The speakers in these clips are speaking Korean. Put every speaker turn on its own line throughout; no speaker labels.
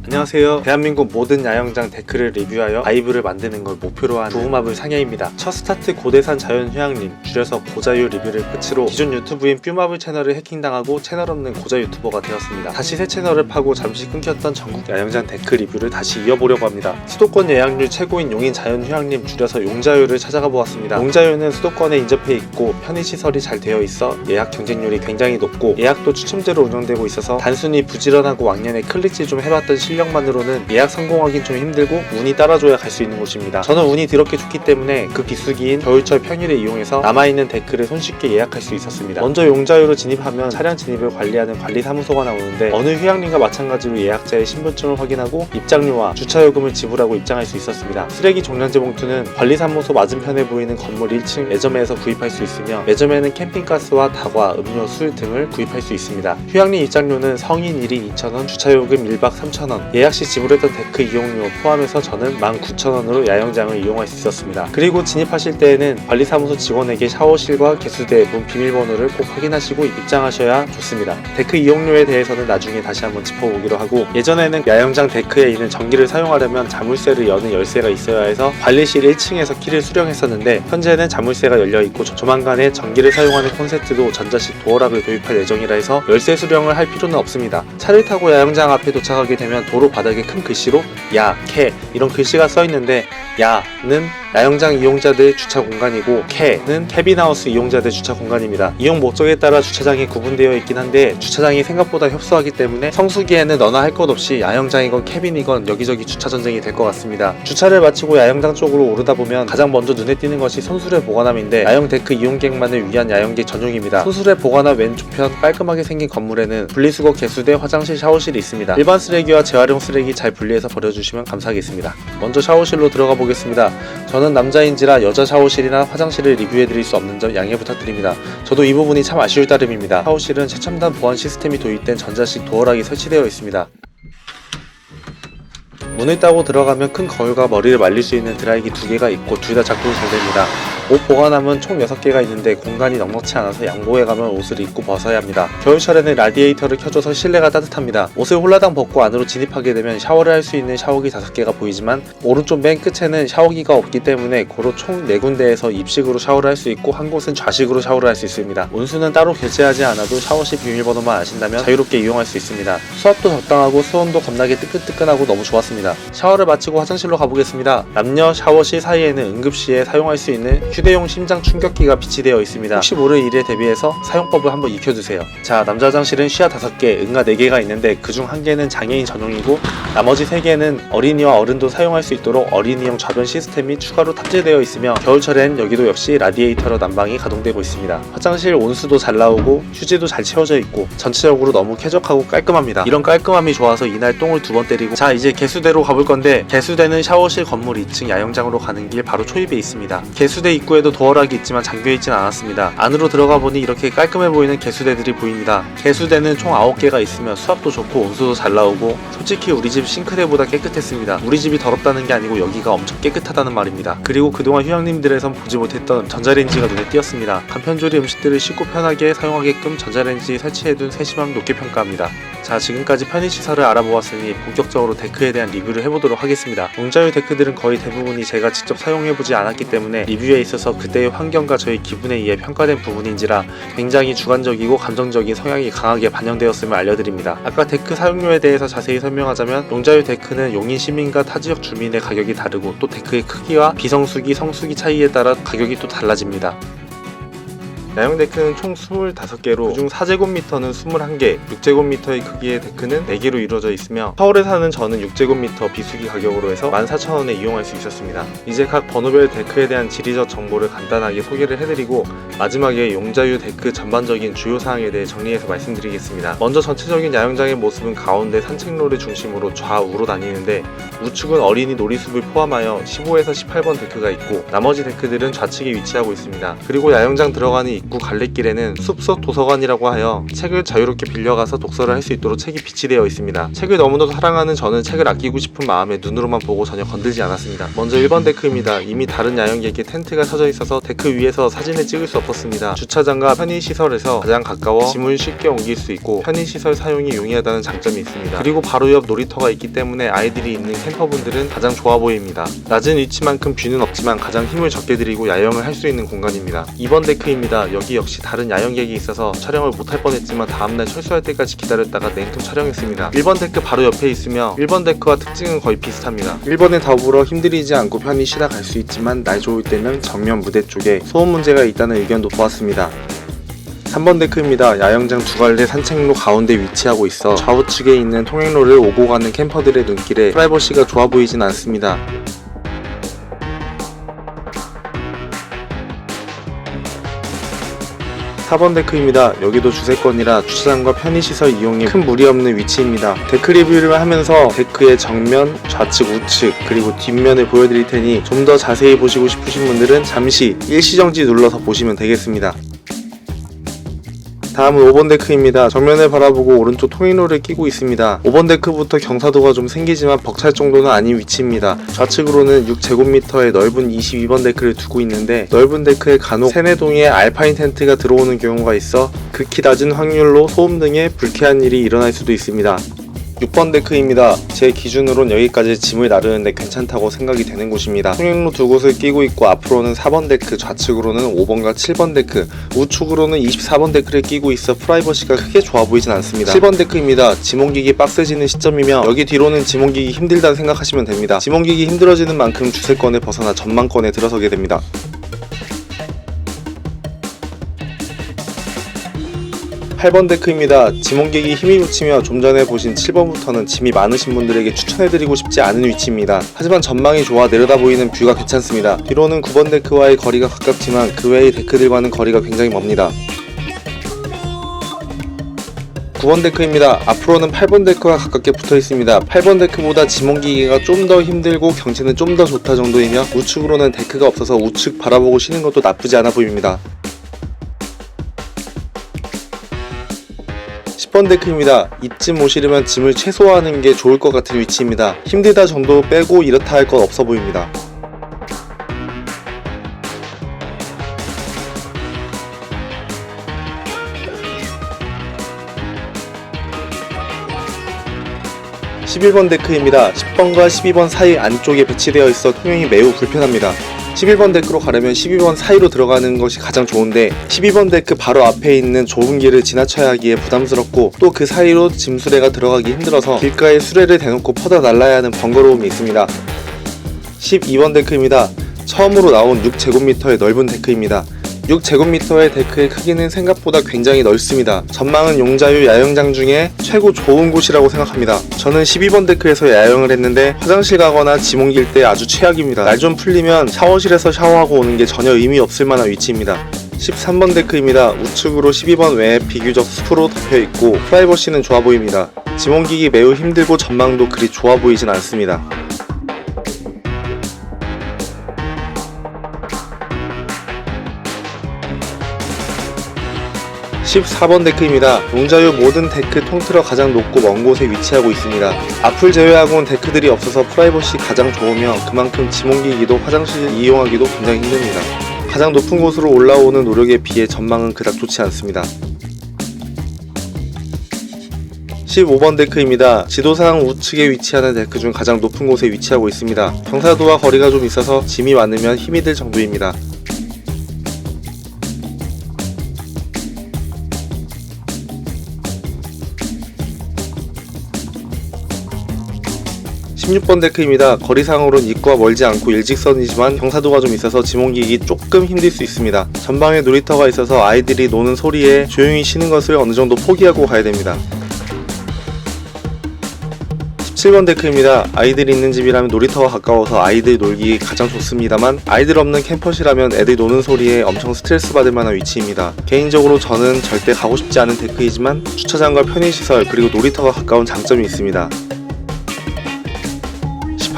안녕하세요. 대한민국 모든 야영장 데크를 리뷰하여 바이브를 만드는 걸 목표로 한 부음합을 상해입니다. 첫 스타트 고대산 자연휴양림, 줄여서 고자유 리뷰를 끝으로 기존 유튜브인 뀨마블 채널을 해킹당하고 채널 없는 고자 유튜버가 되었습니다. 다시 새 채널을 파고 잠시 끊겼던 전국 야영장 데크 리뷰를 다시 이어보려고 합니다. 수도권 예약률 최고인 용인 자연휴양림, 줄여서 용자유를 찾아가 보았습니다. 용자유는 수도권에 인접해 있고 편의시설이 잘 되어 있어 예약 경쟁률이 굉장히 높고 예약도 추첨제로 운영되고 있어서 단순히 부지런하고 왕년에 클릭질 좀 해봤던 실력만으로는 예약 성공하긴 좀 힘들고 운이 따라줘야 갈 수 있는 곳입니다. 저는 운이 드럽게 좋기 때문에 그 비수기인 겨울철 평일에 이용해서 남아있는 데크를 손쉽게 예약할 수 있었습니다. 먼저 용자유로 진입하면 차량 진입을 관리하는 관리사무소가 나오는데 어느 휴양림과 마찬가지로 예약자의 신분증을 확인하고 입장료와 주차요금을 지불하고 입장할 수 있었습니다. 쓰레기 종량제 봉투는 관리사무소 맞은편에 보이는 건물 1층 매점에서 구입할 수 있으며 매점에는 캠핑가스와 다과, 음료, 술 등을 구입할 수 있습니다. 휴양림 입장료는 성인 1인 2,000원, 주차요금 1박 3,000원, 예약 시 지불했던 데크 이용료 포함해서 저는 19,000원으로 야영장을 이용할 수 있었습니다. 그리고 진입하실 때에는 관리사무소 직원에게 샤워실과 개수대, 문 비밀번호를 꼭 확인하시고 입장하셔야 좋습니다. 데크 이용료에 대해서는 나중에 다시 한번 짚어보기로 하고, 예전에는 야영장 데크에 있는 전기를 사용하려면 자물쇠를 여는 열쇠가 있어야 해서 관리실 1층에서 키를 수령했었는데 현재는 자물쇠가 열려있고 조만간에 전기를 사용하는 콘센트도 전자식 도어락을 도입할 예정이라 해서 열쇠 수령을 할 필요는 없습니다. 차를 타고 야영장 앞에 도착하게 되면 도로 바닥에 큰 글씨로 야, 캐 이런 글씨가 써있는데, 야는 야영장 이용자들 주차 공간이고 캐는 캐빈하우스 이용자들 주차 공간입니다. 이용 목적에 따라 주차장이 구분되어 있긴 한데 주차장이 생각보다 협소하기 때문에 성수기에는 너나 할 것 없이 야영장이건 캐빈이건 여기저기 주차 전쟁이 될 것 같습니다. 주차를 마치고 야영장 쪽으로 오르다 보면 가장 먼저 눈에 띄는 것이 손수레 보관함인데 야영 데크 이용객만을 위한 야영객 전용입니다. 손수레 보관함 왼쪽편 깔끔하게 생긴 건물에는 분리수거, 개수대, 화장실, 샤워실이 있습니다. 일반 쓰레기와 재활용 쓰레기 잘 분리해서 버려주시면 감사하겠습니다. 먼저 샤워실로 들어가 보겠습니다. 저는 남자인지라 여자 샤워실이나 화장실을 리뷰해드릴 수 없는 점 양해 부탁드립니다. 저도 이 부분이 참 아쉬울 따름입니다. 샤워실은 최첨단 보안 시스템이 도입된 전자식 도어락이 설치되어 있습니다. 문을 따고 들어가면 큰 거울과 머리를 말릴 수 있는 드라이기 2개가 있고 둘 다 작동이 잘 됩니다. 옷 보관함은 총 6개가 있는데 공간이 넉넉치 않아서 양보해 가면 옷을 입고 벗어야 합니다. 겨울철에는 라디에이터를 켜줘서 실내가 따뜻합니다. 옷을 홀라당 벗고 안으로 진입하게 되면 샤워를 할 수 있는 샤워기 5개가 보이지만 오른쪽 맨 끝에는 샤워기가 없기 때문에 고로 총 4군데에서 입식으로 샤워를 할 수 있고 한 곳은 좌식으로 샤워를 할 수 있습니다. 온수는 따로 결제하지 않아도 샤워실 비밀번호만 아신다면 자유롭게 이용할 수 있습니다. 수압도 적당하고 수온도 겁나게 뜨끈뜨끈하고 너무 좋았습니다. 샤워를 마치고 화장실로 가보겠습니다. 남녀 샤워실 사이에는 응급시에 사용할 수 있는 휴대용 심장 충격기가 비치되어 있습니다. 혹시 모를 일에 대비해서 사용법을 한번 익혀두세요. 자, 남자 화장실은 쉬아 5개, 응가 4개가 있는데 그중 1개는 장애인 전용이고 나머지 3개는 어린이와 어른도 사용할 수 있도록 어린이용 좌변 시스템이 추가로 탑재되어 있으며 겨울철엔 여기도 역시 라디에이터로 난방이 가동되고 있습니다. 화장실 온수도 잘 나오고 휴지도 잘 채워져 있고 전체적으로 너무 쾌적하고 깔끔합니다. 이런 깔끔함이 좋아서 이날 똥을 2번 때리고, 자 이제 개수대로 가볼 건데 개수대는 샤워실 건물 2층 야영장으로 가는 길 바로 초입에 있습니다. 개수대 입구에도 도어락이 있지만 잠겨있진 않았습니다. 안으로 들어가 보니 이렇게 깔끔해 보이는 개수대들이 보입니다. 개수대는 총 9개가 있으며 수압도 좋고 온수도 잘 나오고 솔직히 우리 집 싱크대보다 깨끗했습니다. 우리 집이 더럽다는 게 아니고 여기가 엄청 깨끗하다는 말입니다. 그리고 그동안 휴양림들에선 보지 못했던 전자레인지가 눈에 띄었습니다. 간편조리 음식들을 쉽고 편하게 사용하게끔 전자레인지 설치해둔 세심함 높게 평가합니다. 자, 지금까지 편의시설을 알아보았으니 본격적으로 데크에 대한 리뷰를 해보도록 하겠습니다. 용자유 데크들은 거의 대부분이 제가 직접 사용해보지 않았기 때문에 리뷰에 있어서 그때의 환경과 저의 기분에 의해 평가된 부분인지라 굉장히 주관적이고 감정적인 성향이 강하게 반영되었음을 알려드립니다. 아까 데크 사용료에 대해서 자세히 설명하자면 용자유 데크는 용인 시민과 타지역 주민의 가격이 다르고 또 데크의 크기와 비성수기, 성수기 차이에 따라 가격이 또 달라집니다. 야영 데크는 총 25개로 그중 4제곱미터는 21개, 6제곱미터의 크기의 데크는 4개로 이루어져 있으며 서울에 사는 저는 6제곱미터 비수기 가격으로 해서 14,000원에 이용할 수 있었습니다. 이제 각 번호별 데크에 대한 지리적 정보를 간단하게 소개를 해드리고 마지막에 용자유 데크 전반적인 주요 사항에 대해 정리해서 말씀드리겠습니다. 먼저 전체적인 야영장의 모습은 가운데 산책로를 중심으로 좌우로 다니는데 우측은 어린이 놀이숲을 포함하여 15에서 18번 데크가 있고 나머지 데크들은 좌측에 위치하고 있습니다. 그리고 야영장 들어가는 북구 갈래길에는 숲속 도서관이라고 하여 책을 자유롭게 빌려가서 독서를 할 수 있도록 책이 비치되어 있습니다. 책을 너무나도 사랑하는 저는 책을 아끼고 싶은 마음에 눈으로만 보고 전혀 건들지 않았습니다. 먼저 1번 데크입니다. 이미 다른 야영객의 텐트가 쳐져 있어서 데크 위에서 사진을 찍을 수 없었습니다. 주차장과 편의시설에서 가장 가까워 짐을 쉽게 옮길 수 있고 편의시설 사용이 용이하다는 장점이 있습니다. 그리고 바로 옆 놀이터가 있기 때문에 아이들이 있는 캠퍼분들은 가장 좋아 보입니다. 낮은 위치만큼 뷰는 없지만 가장 힘을 적게 들이고 야영을 할 수 있는 공간입니다. 2번 데크입니다. 여기 역시 다른 야영객이 있어서 촬영을 못할 뻔했지만 다음날 철수할 때까지 기다렸다가 냉큼 촬영했습니다. 1번 데크 바로 옆에 있으며 1번 데크와 특징은 거의 비슷합니다. 1번에 더불어 힘들이지 않고 편히 쉬다 갈 수 있지만 날 좋을 때는 정면 무대 쪽에 소음 문제가 있다는 의견도 보았습니다. 3번 데크입니다. 야영장 두 갈래 산책로 가운데 위치하고 있어 좌우측에 있는 통행로를 오고 가는 캠퍼들의 눈길에 프라이버시가 좋아 보이진 않습니다. 4번 데크입니다. 여기도 주세권이라 주차장과 편의시설 이용에 큰 무리 없는 위치입니다. 데크 리뷰를 하면서 데크의 정면, 좌측, 우측 그리고 뒷면을 보여드릴 테니 좀 더 자세히 보시고 싶으신 분들은 잠시 일시정지 눌러서 보시면 되겠습니다. 다음은 5번 데크입니다. 정면을 바라보고 오른쪽 통행로를 끼고 있습니다. 5번 데크부터 경사도가 좀 생기지만 벅찰 정도는 아닌 위치입니다. 좌측으로는 6제곱미터의 넓은 22번 데크를 두고 있는데 넓은 데크에 간혹 세네동의 알파인 텐트가 들어오는 경우가 있어 극히 낮은 확률로 소음 등의 불쾌한 일이 일어날 수도 있습니다. 6번 데크입니다. 제 기준으론 여기까지 짐을 나르는데 괜찮다고 생각이 되는 곳입니다. 통행로 두 곳을 끼고 있고 앞으로는 4번 데크, 좌측으로는 5번과 7번 데크, 우측으로는 24번 데크를 끼고 있어 프라이버시가 크게 좋아 보이진 않습니다. 7번 데크입니다. 짐 옮기기 빡세지는 시점이며 여기 뒤로는 짐 옮기기 힘들다고 생각하시면 됩니다. 짐 옮기기 힘들어지는 만큼 주세권을 벗어나 전망권에 들어서게 됩니다. 8번 데크입니다. 짐 옮기기 힘이 붙이며 좀 전에 보신 7번부터는 짐이 많으신 분들에게 추천해드리고 싶지 않은 위치입니다. 하지만 전망이 좋아 내려다 보이는 뷰가 괜찮습니다. 뒤로는 9번 데크와의 거리가 가깝지만 그 외의 데크들과는 거리가 굉장히 멉니다. 9번 데크입니다. 앞으로는 8번 데크와 가깝게 붙어 있습니다. 8번 데크보다 짐 옮기기가 좀 더 힘들고 경치는 좀 더 좋다 정도이며 우측으로는 데크가 없어서 우측 바라보고 쉬는 것도 나쁘지 않아 보입니다. 10번 데크입니다. 이쯤 오시려면 짐을 최소화하는 게 좋을 것 같은 위치입니다. 힘들다 정도 빼고 이렇다 할 것 없어 보입니다. 11번 데크입니다. 10번과 12번 사이 안쪽에 배치되어 있어 통행이 매우 불편합니다. 11번 데크로 가려면 12번 사이로 들어가는 것이 가장 좋은데 12번 데크 바로 앞에 있는 좁은 길을 지나쳐야 하기에 부담스럽고 또 그 사이로 짐수레가 들어가기 힘들어서 길가에 수레를 대놓고 퍼다 날라야 하는 번거로움이 있습니다. 12번 데크입니다. 처음으로 나온 6제곱미터의 넓은 데크입니다. 6제곱미터의 데크의 크기는 생각보다 굉장히 넓습니다. 전망은 용자유 야영장 중에 최고 좋은 곳이라고 생각합니다. 저는 12번 데크에서 야영을 했는데 화장실 가거나 짐 옮길 때 아주 최악입니다. 날 좀 풀리면 샤워실에서 샤워하고 오는 게 전혀 의미 없을 만한 위치입니다. 13번 데크입니다. 우측으로 12번 외에 비교적 숲으로 덮여있고 프라이버시는 좋아 보입니다. 짐 옮기기 매우 힘들고 전망도 그리 좋아 보이진 않습니다. 14번 데크입니다. 용자유 모든 데크 통틀어 가장 높고 먼 곳에 위치하고 있습니다. 앞을 제외하고는 데크들이 없어서 프라이버시 가장 좋으며 그만큼 짐 옮기기도 화장실 이용하기도 굉장히 힘듭니다. 가장 높은 곳으로 올라오는 노력에 비해 전망은 그닥 좋지 않습니다. 15번 데크입니다. 지도상 우측에 위치하는 데크 중 가장 높은 곳에 위치하고 있습니다. 경사도와 거리가 좀 있어서 짐이 많으면 힘이 들 정도입니다. 16번 데크입니다. 거리상으론 입구와 멀지 않고 일직선이지만 경사도가 좀 있어서 짐 옮기기 조금 힘들 수 있습니다. 전방에 놀이터가 있어서 아이들이 노는 소리에 조용히 쉬는 것을 어느 정도 포기하고 가야 됩니다. 17번 데크입니다. 아이들이 있는 집이라면 놀이터와 가까워서 아이들 놀기 가장 좋습니다만 아이들 없는 캠퍼시라면 애들 노는 소리에 엄청 스트레스 받을 만한 위치입니다. 개인적으로 저는 절대 가고 싶지 않은 데크이지만 주차장과 편의시설 그리고 놀이터가 가까운 장점이 있습니다.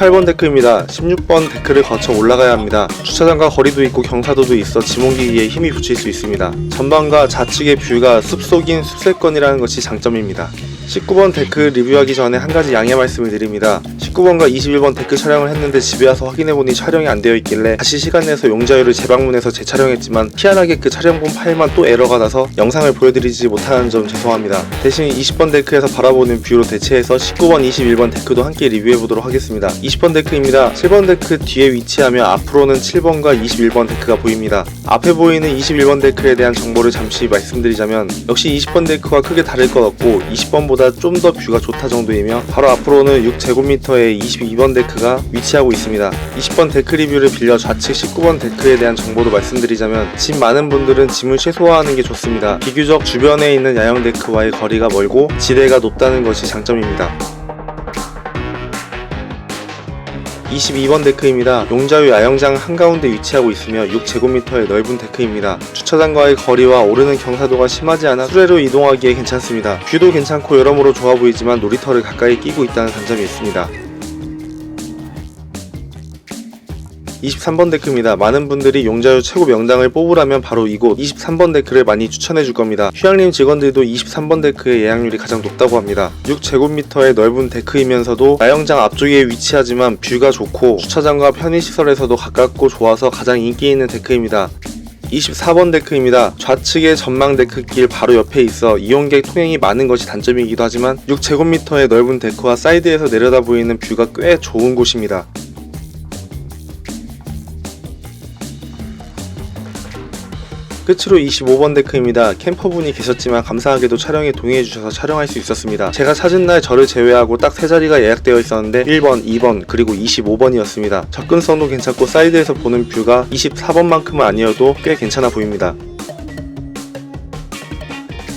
18번 데크입니다. 16번 데크를 거쳐 올라가야 합니다. 주차장과 거리도 있고 경사도도 있어 지몬기기에 힘이 붙일 수 있습니다. 전방과 좌측의 뷰가 숲속인 숲세권이라는 것이 장점입니다. 19번 데크 리뷰하기 전에 한 가지 양해 말씀을 드립니다. 19번과 21번 데크 촬영을 했는데 집에 와서 확인해보니 촬영이 안 되어 있길래 다시 시간 내서 용자유를 재방문해서 재촬영했지만 희한하게 그 촬영본 파일만 또 에러가 나서 영상을 보여드리지 못하는 점 죄송합니다. 대신 20번 데크에서 바라보는 뷰로 대체해서 19번, 21번 데크도 함께 리뷰해보도록 하겠습니다. 20번 데크입니다. 7번 데크 뒤에 위치하며 앞으로는 7번과 21번 데크가 보입니다. 앞에 보이는 21번 데크에 대한 정보를 잠시 말씀드리자면 역시 20번 데크와 크게 다를 것 없고 20번보다 좀 더 뷰가 좋다 정도이며 바로 앞으로는 6제곱미터의 22번 데크가 위치하고 있습니다. 20번 데크 리뷰를 빌려 좌측 19번 데크에 대한 정보도 말씀드리자면 짐 많은 분들은 짐을 최소화하는 게 좋습니다. 비교적 주변에 있는 야영 데크와의 거리가 멀고 지대가 높다는 것이 장점입니다. 22번 데크입니다. 용자유 야영장 한가운데 위치하고 있으며 6제곱미터의 넓은 데크입니다. 주차장과의 거리와 오르는 경사도가 심하지 않아 수레로 이동하기에 괜찮습니다. 뷰도 괜찮고 여러모로 좋아 보이지만 놀이터를 가까이 끼고 있다는 단점이 있습니다. 23번 데크입니다. 많은 분들이 용자유 최고 명당을 뽑으라면 바로 이곳 23번 데크를 많이 추천해 줄 겁니다. 휴양림 직원들도 23번 데크의 예약률이 가장 높다고 합니다. 6제곱미터의 넓은 데크이면서도 야영장 앞쪽에 위치하지만 뷰가 좋고 주차장과 편의시설에서도 가깝고 좋아서 가장 인기 있는 데크입니다. 24번 데크입니다. 좌측의 전망 데크길 바로 옆에 있어 이용객 통행이 많은 것이 단점이기도 하지만 6제곱미터의 넓은 데크와 사이드에서 내려다 보이는 뷰가 꽤 좋은 곳입니다. 끝으로 25번 데크입니다. 캠퍼분이 계셨지만 감사하게도 촬영에 동의해주셔서 촬영할 수 있었습니다. 제가 찾은 날 저를 제외하고 딱 3자리가 예약되어 있었는데 1번, 2번, 그리고 25번이었습니다. 접근성도 괜찮고 사이드에서 보는 뷰가 24번만큼은 아니어도 꽤 괜찮아 보입니다.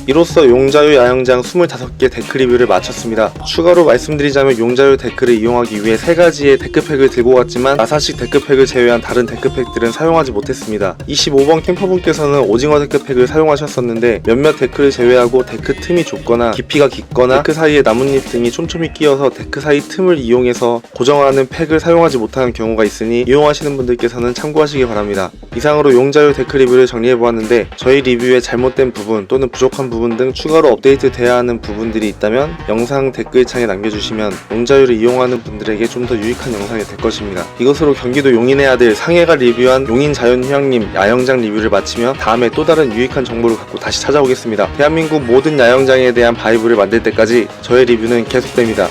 이로써 용자유 야영장 25개 데크 리뷰를 마쳤습니다. 추가로 말씀드리자면 용자유 데크를 이용하기 위해 3가지의 데크팩을 들고 갔지만 나사식 데크팩을 제외한 다른 데크팩들은 사용하지 못했습니다. 25번 캠퍼분께서는 오징어 데크팩을 사용하셨었는데 몇몇 데크를 제외하고 데크 틈이 좁거나 깊이가 깊거나 데크 사이에 나뭇잎 등이 촘촘히 끼어서 데크 사이 틈을 이용해서 고정하는 팩을 사용하지 못하는 경우가 있으니 이용하시는 분들께서는 참고하시기 바랍니다. 이상으로 용자유 데크 리뷰를 정리해보았는데 저희 리뷰에 잘못된 부분 또는 부족한 부분 등 추가로 업데이트 돼야 하는 부분들이 있다면 영상 댓글창에 남겨주시면 용자유를 이용하는 분들에게 좀 더 유익한 영상이 될 것입니다. 이것으로 경기도 용인의 아들 상해가 리뷰한 용인 자연휴양림 야영장 리뷰를 마치며 다음에 또 다른 유익한 정보를 갖고 다시 찾아오겠습니다. 대한민국 모든 야영장에 대한 바이브를 만들 때까지 저의 리뷰는 계속됩니다.